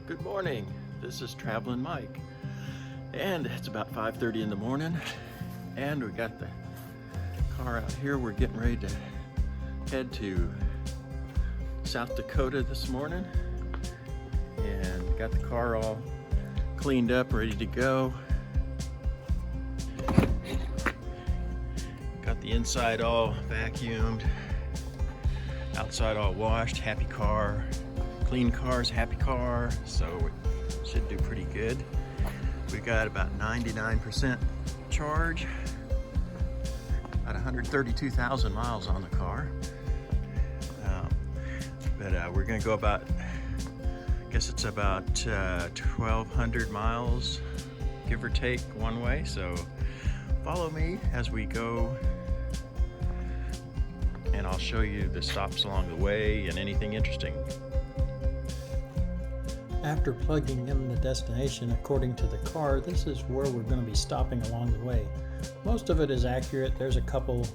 Good morning. This is Traveling Mike, and it's about 5:30 in the morning, and we got the car out here. We're getting ready to head to South Dakota this morning, and got the car all cleaned up, ready to go. Got the inside all vacuumed, outside all washed. Happy car. Clean car's happy car, so it should do pretty good. We got about 99% charge, about 132,000 miles on the car. But we're gonna go about, I guess it's about 1,200 miles, give or take, one way. So follow me as we go, and I'll show you the stops along the way and anything interesting. After plugging in the destination according to the car, this is where we're going to be stopping along the way. Most of it is accurate. There's a couple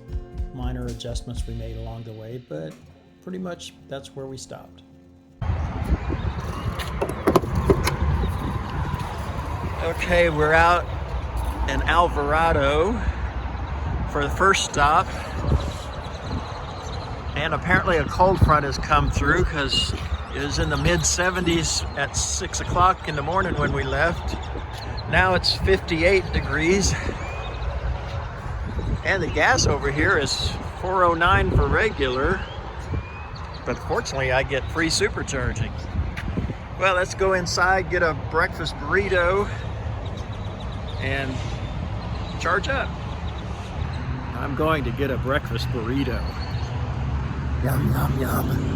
minor adjustments we made along the way, but pretty much that's where we stopped. Okay, we're out in Alvarado for the first stop, and apparently a cold front has come through because it was in the mid-70s at 6 o'clock in the morning when we left. Now it's 58 degrees. And the gas over here is $4.09 for regular. But fortunately, I get free supercharging. Well, let's go inside, get a breakfast burrito, and charge up. I'm going to get a breakfast burrito. Yum, yum, yum.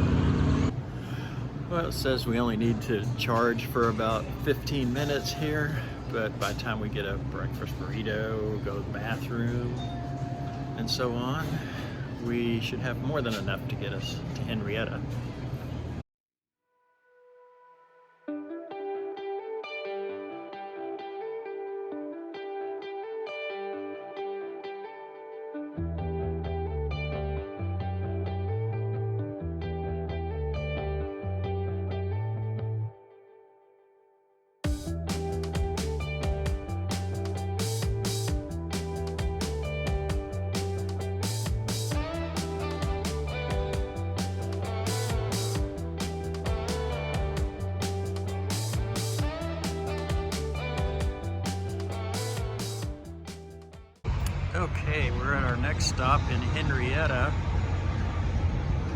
Well, it says we only need to charge for about 15 minutes here, but by the time we get a breakfast burrito, go to the bathroom, and so on, we should have more than enough to get us to Henrietta. Okay, we're at our next stop in Henrietta,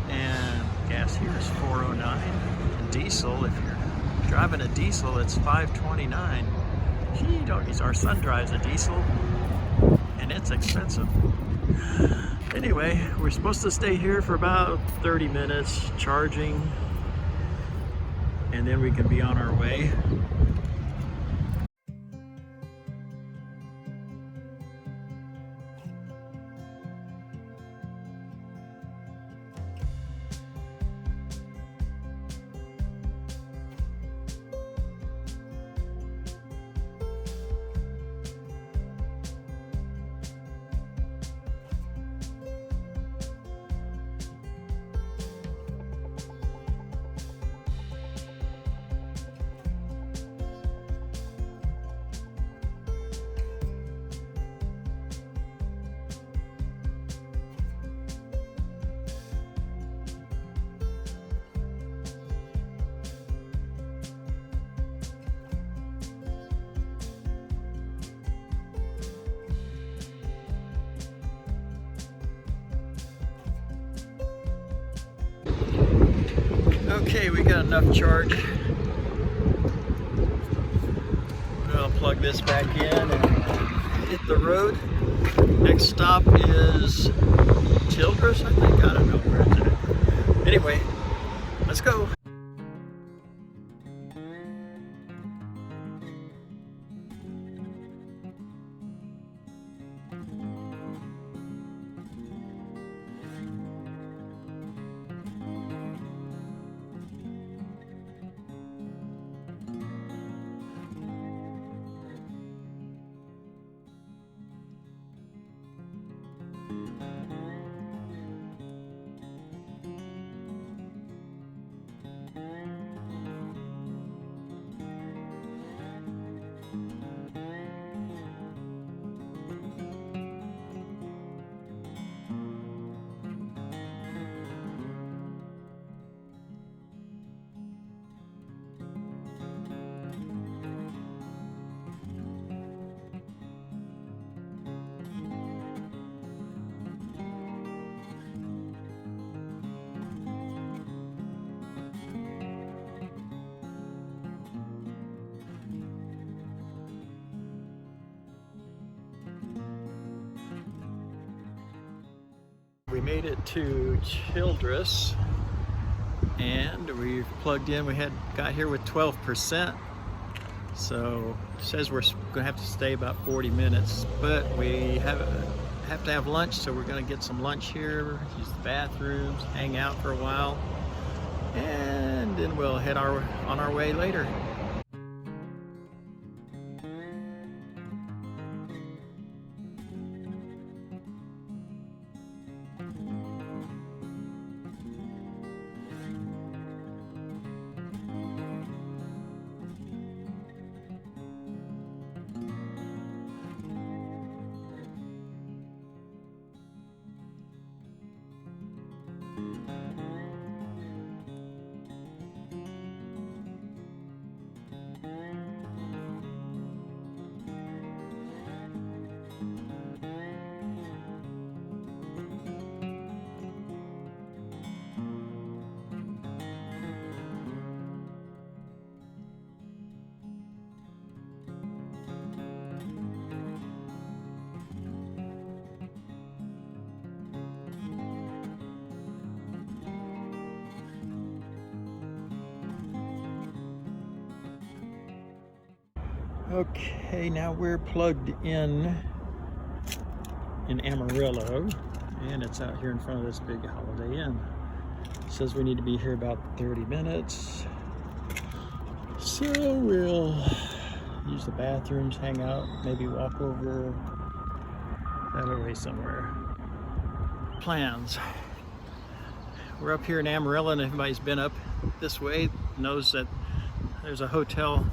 and gas here is $4.09. And diesel, if you're driving a diesel, it's $5.29. Gee, doggies, our son drives a diesel, and it's expensive. Anyway, we're supposed to stay here for about 30 minutes charging, and then we can be on our way. Okay, we got enough charge. I'll plug this back in and hit the road. Next stop is Childress, I think. I don't know where it's at. Anyway, let's go. made it to Childress, and we've plugged in. We got here with 12%, so it says we're gonna have to stay about 40 minutes, but we have to have lunch, so we're gonna get some lunch here, use the bathrooms, hang out for a while, and then we'll head on our way later. Okay, now we're plugged in Amarillo, and it's out here in front of this big Holiday Inn. It says we need to be here about 30 minutes. So we'll use the bathrooms, hang out, maybe walk over that way somewhere. Plans. We're up here in Amarillo, and if anybody's been up this way knows that there's a hotel,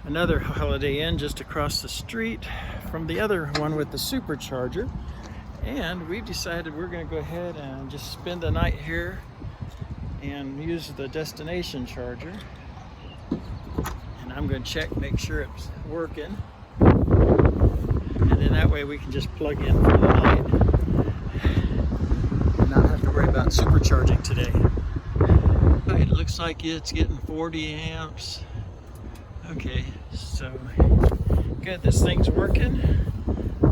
another Holiday Inn just across the street from the other one with the supercharger, and we've decided we're going to go ahead and just spend the night here and use the destination charger. And I'm going to check, make sure it's working, and then that way we can just plug in for the night and not have to worry about supercharging today. Right, it looks like it's getting 40 amps. Okay, so good, this thing's working.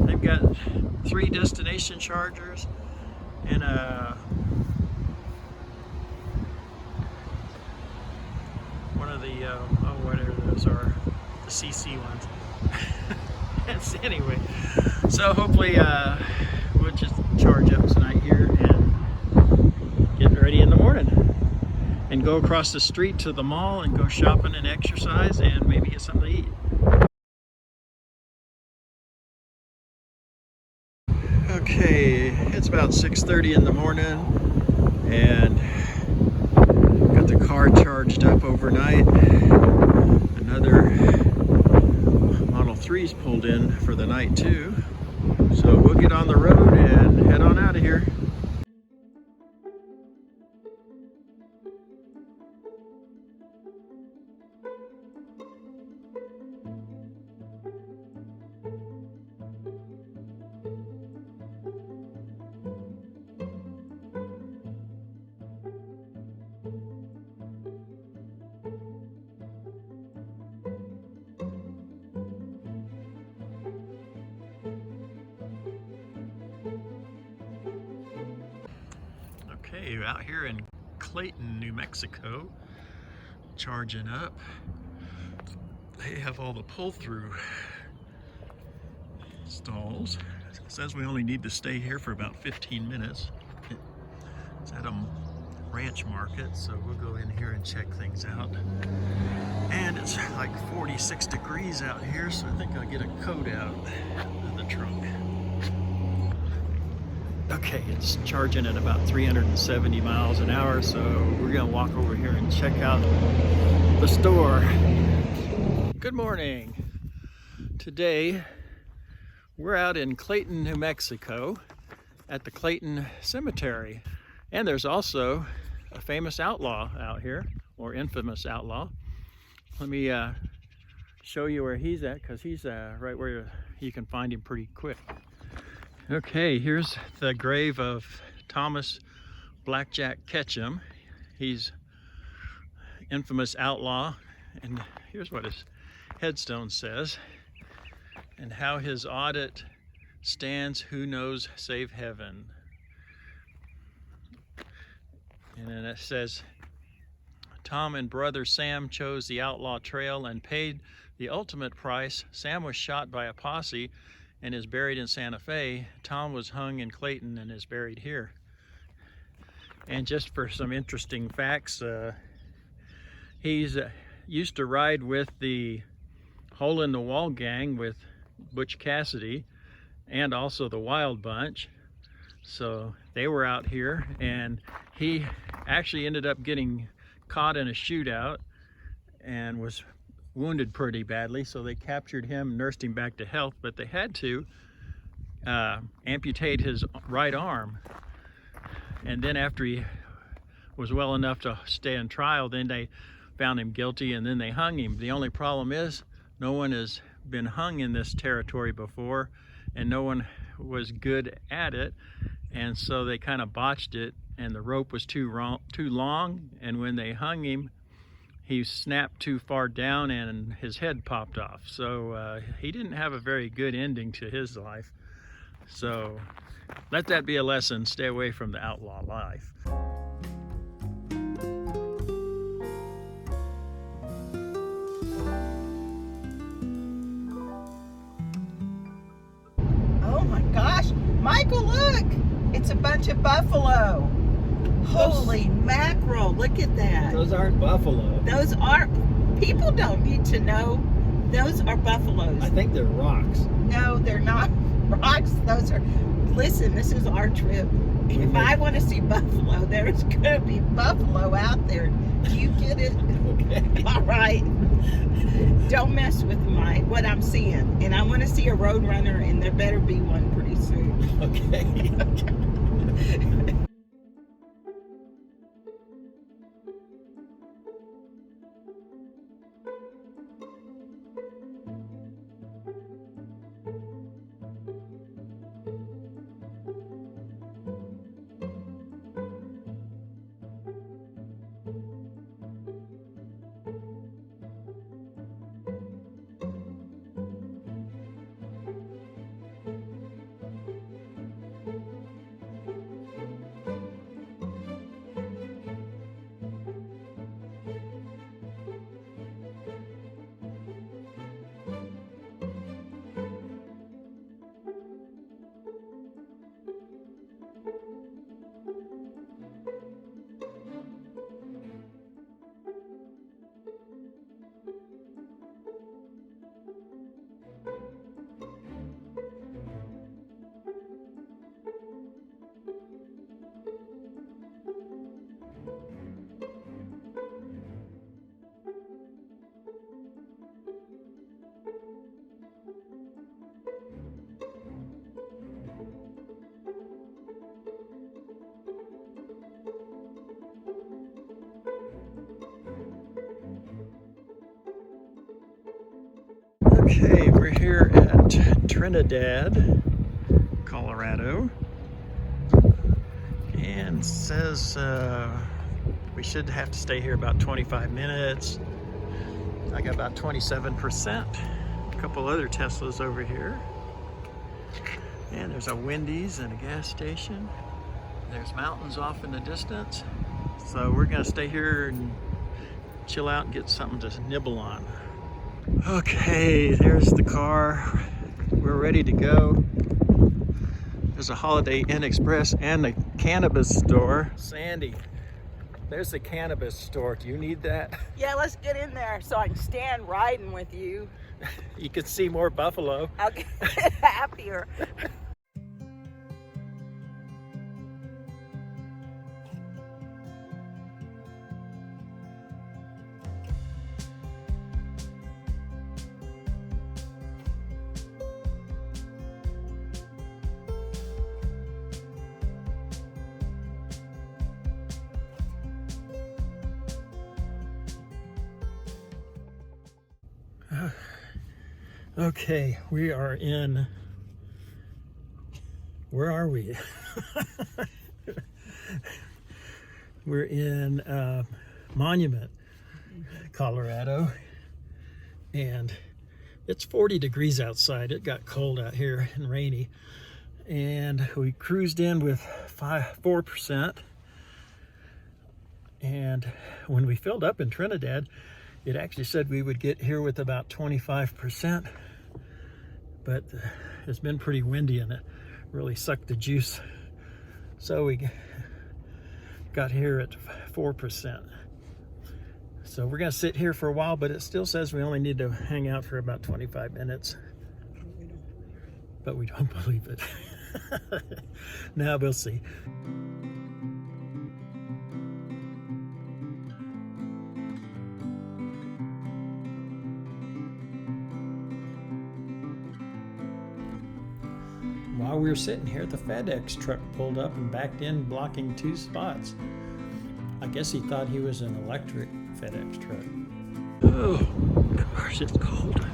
They've got 3 destination chargers and one of the, whatever those are, the CC ones. Anyway, so hopefully we'll just charge up tonight here and get ready in the morning. And go across the street to the mall and go shopping and exercise and maybe get something to eat. Okay, it's about 6:30 in the morning, and got the car charged up overnight. Another Model 3's pulled in for the night too. So we'll get on the road and head on out of here. Okay, out here in Clayton, New Mexico, charging up. They have all the pull-through stalls. It says we only need to stay here for about 15 minutes. It's at a ranch market, so we'll go in here and check things out. And it's like 46 degrees out here, so I think I'll get a coat out of the trunk. Okay, it's charging at about 370 miles an hour, so we're gonna walk over here and check out the store. Good morning. Today, we're out in Clayton, New Mexico at the Clayton Cemetery. And there's also a famous outlaw out here, or infamous outlaw. Let me show you where he's at, because he's right where you can find him pretty quick. Okay, here's the grave of Thomas Blackjack Ketchum. He's infamous outlaw, and here's what his headstone says. And how his audit stands, who knows save heaven. And then it says, Tom and brother Sam chose the outlaw trail and paid the ultimate price. Sam was shot by a posse and is buried in Santa Fe. Tom was hung in Clayton and is buried here. And just for some interesting facts, he's used to ride with the Hole in the Wall gang with Butch Cassidy and also the Wild Bunch. So they were out here, and he actually ended up getting caught in a shootout and was wounded pretty badly, so they captured him, nursed him back to health, but they had to amputate his right arm. And then after he was well enough to stay on trial, then they found him guilty and then they hung him. The only problem is no one has been hung in this territory before, and no one was good at it, and so they kind of botched it, and the rope was too long, and when they hung him, he snapped too far down and his head popped off. So he didn't have a very good ending to his life. So let that be a lesson. Stay away from the outlaw life. Oh my gosh, Michael, look! It's a bunch of buffalo. Holy mackerel, look at that. Those aren't buffalo. Those aren't, people don't need to know. Those are buffaloes. I think they're rocks. No, they're not rocks. Those are, listen, this is our trip. If I want to see buffalo, there's going to be buffalo out there. Do you get it? Okay. All right. Don't mess with what I'm seeing. And I want to see a road runner, and there better be one pretty soon. Okay. Okay. Okay, we're here at Trinidad, Colorado, and it says we should have to stay here about 25 minutes. I got about 27%. A couple other Teslas over here. And there's a Wendy's and a gas station. There's mountains off in the distance. So we're gonna stay here and chill out and get something to nibble on. Okay, there's the car. We're ready to go. There's a Holiday Inn Express and the cannabis store. Sandy, there's the cannabis store. Do you need that? Yeah, let's get in there so I can stand riding with you. You can see more buffalo. I'll get happier. Okay, we are in, where are we? We're in Monument, Colorado, and it's 40 degrees outside. It got cold out here and rainy, and we cruised in with 4%. And when we filled up in Trinidad, it actually said we would get here with about 25%, but it's been pretty windy and it really sucked the juice. So we got here at 4%. So we're gonna sit here for a while, but it still says we only need to hang out for about 25 minutes. But we don't believe it. Now we'll see. While we were sitting here, the FedEx truck pulled up and backed in, blocking 2 spots. I guess he thought he was an electric FedEx truck. Oh gosh, it's cold.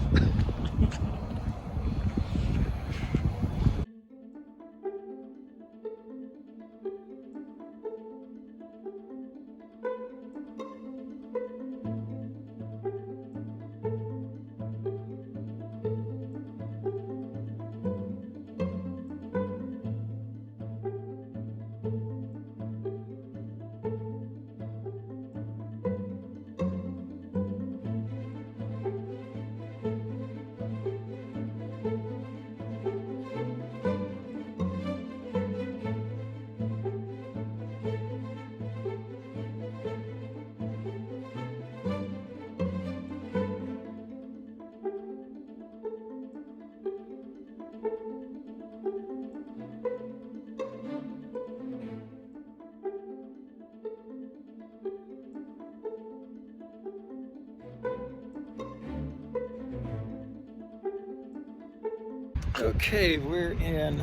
Okay, we're in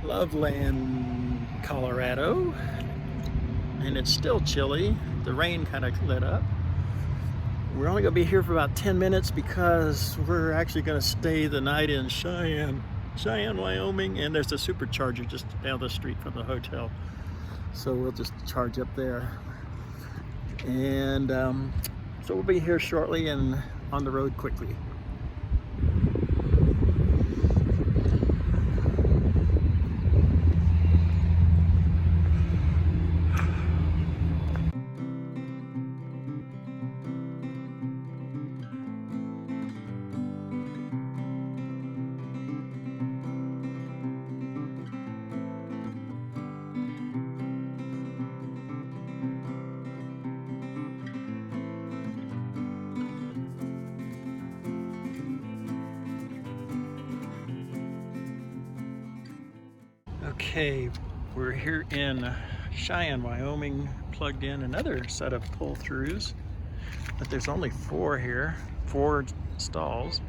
Loveland, Colorado, and it's still chilly. The rain kind of let up. We're only going to be here for about 10 minutes because we're actually going to stay the night in Cheyenne, Wyoming, and there's a supercharger just down the street from the hotel. So we'll just charge up there. And so we'll be here shortly and on the road quickly. Okay, we're here in Cheyenne, Wyoming, plugged in another set of pull-throughs, but there's only 4 here, 4 stalls.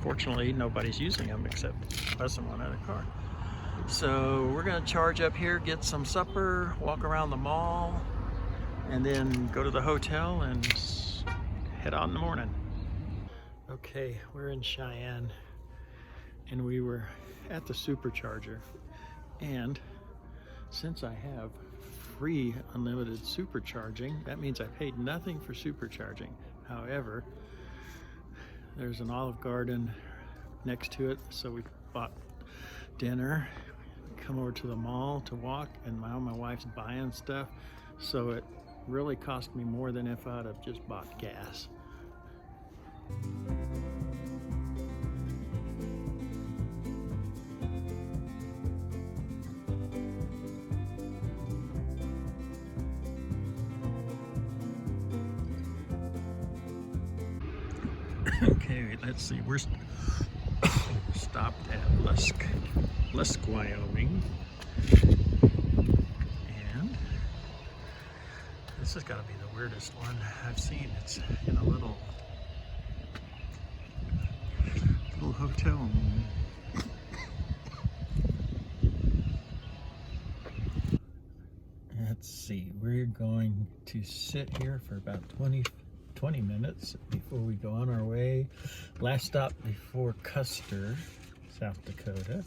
Fortunately, nobody's using them except us and one other car. So we're gonna charge up here, get some supper, walk around the mall, and then go to the hotel and head out in the morning. Okay, we're in Cheyenne, and we were at the Supercharger. And since I have free unlimited supercharging, that means I paid nothing for supercharging. However, there's an Olive Garden next to it, so we bought dinner, come over to the mall to walk, and now my wife's buying stuff, so it really cost me more than if I'd have just bought gas. Okay, let's see, we're stopped at Lusk, Wyoming, and this has got to be the weirdest one I've seen. It's in a little hotel room. Let's see, we're going to sit here for about 20 minutes before we go on our way. Last stop before Custer, South Dakota.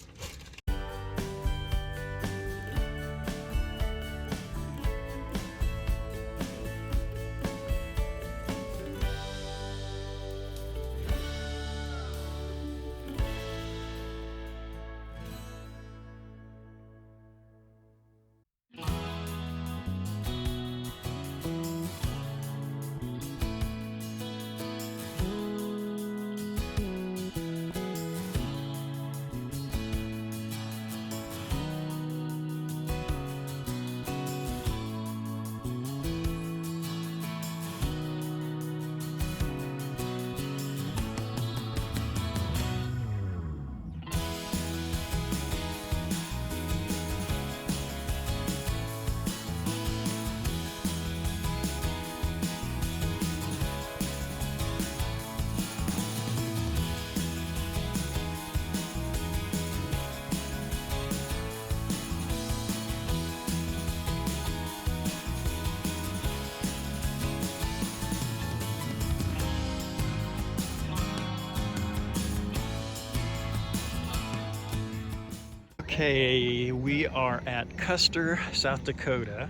Okay, we are at Custer, South Dakota,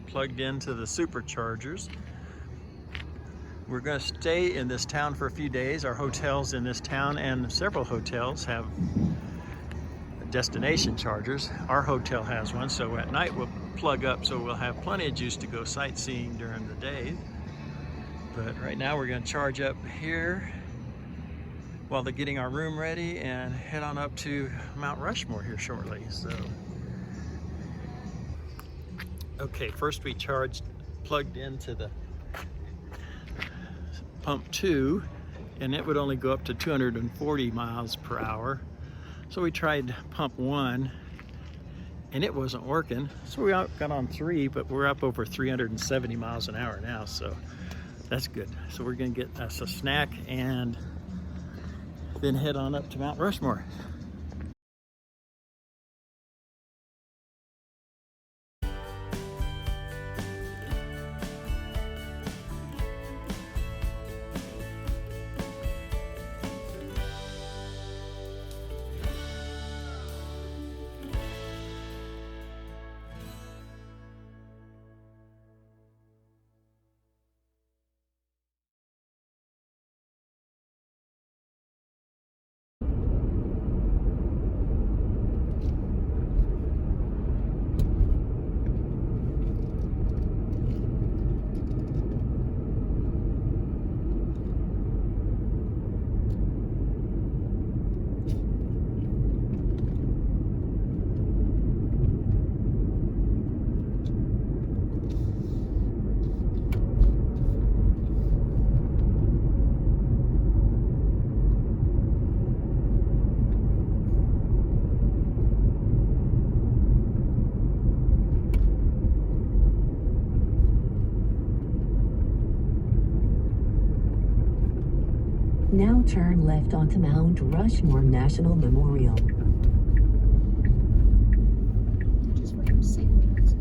plugged into the Superchargers. We're going to stay in this town for a few days. Our hotels in this town and several hotels have destination chargers. Our hotel has one, so at night we'll plug up so we'll have plenty of juice to go sightseeing during the day. But right now we're going to charge up here while they're getting our room ready and head on up to Mt Rushmore here shortly. So, okay, first we plugged into the pump 2, and it would only go up to 240 miles per hour. So we tried pump 1 and it wasn't working. So we got on 3, but we're up over 370 miles an hour now, so that's good. So we're gonna get us a snack and then head on up to Mt Rushmore. Now turn left onto Mt Rushmore National Memorial. Just wait and see what it's.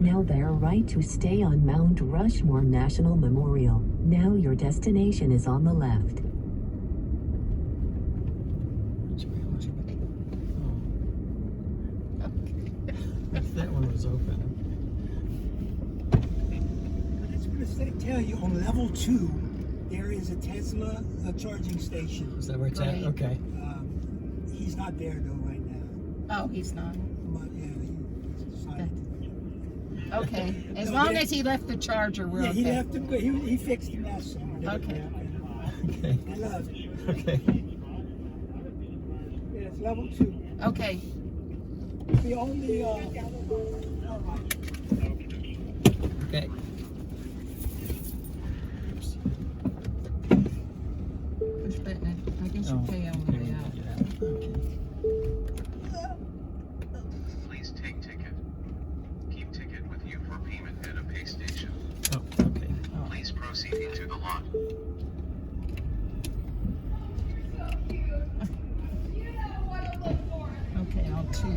Now bear right to stay on Mt Rushmore National Memorial. Now your destination is on the left. That one was open. I just want to tell you, on level 2, there is a Tesla charging station. Is that where it's at? Right. Okay. He's not there though right now. Oh, he's not. But yeah, he decided to. Okay, as No, long but- as he left the charger, we're Yeah, okay. he left the, but he fixed the mess. So Okay. Okay. I love it. Okay. Yeah, it's level 2. Okay, The only Okay. push button. I guess you pay on the way out. Okay. Please take ticket. Keep ticket with you for payment at a pay station. Oh, okay. Please proceed into the lot. Okay, on 2.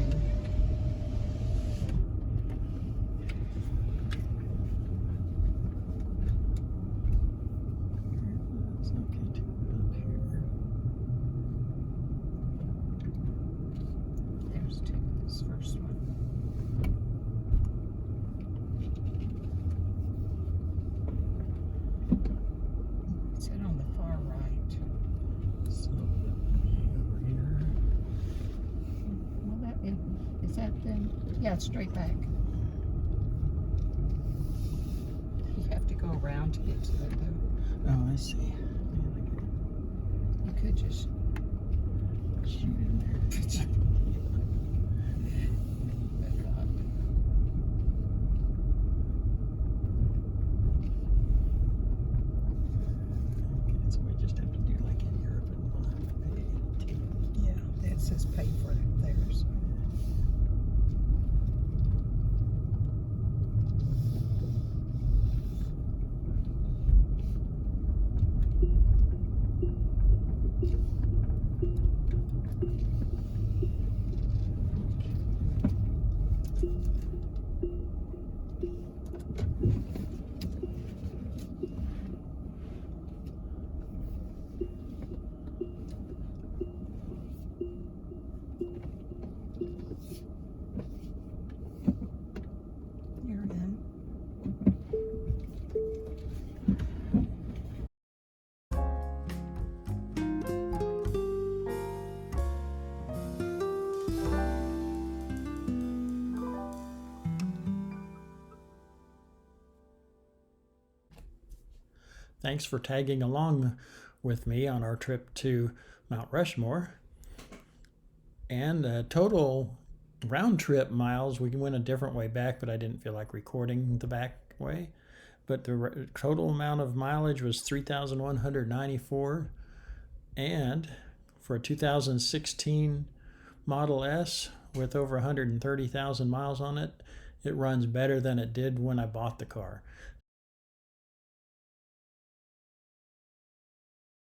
It's okay to up here. There's 2. This first one. It said on the far right. So over here. Well, is that then? Yeah, straight back. You have to go around to get to it though. Oh, I see. You could just. Shoot in there. Okay, so we just have to do like in Europe and we'll have to pay. yeah, it says pay for theirs. Thanks for tagging along with me on our trip to Mount Rushmore. And total round trip miles, we went a different way back, but I didn't feel like recording the back way. But the total amount of mileage was 3,194. And for a 2016 Model S with over 130,000 miles on it, it runs better than it did when I bought the car.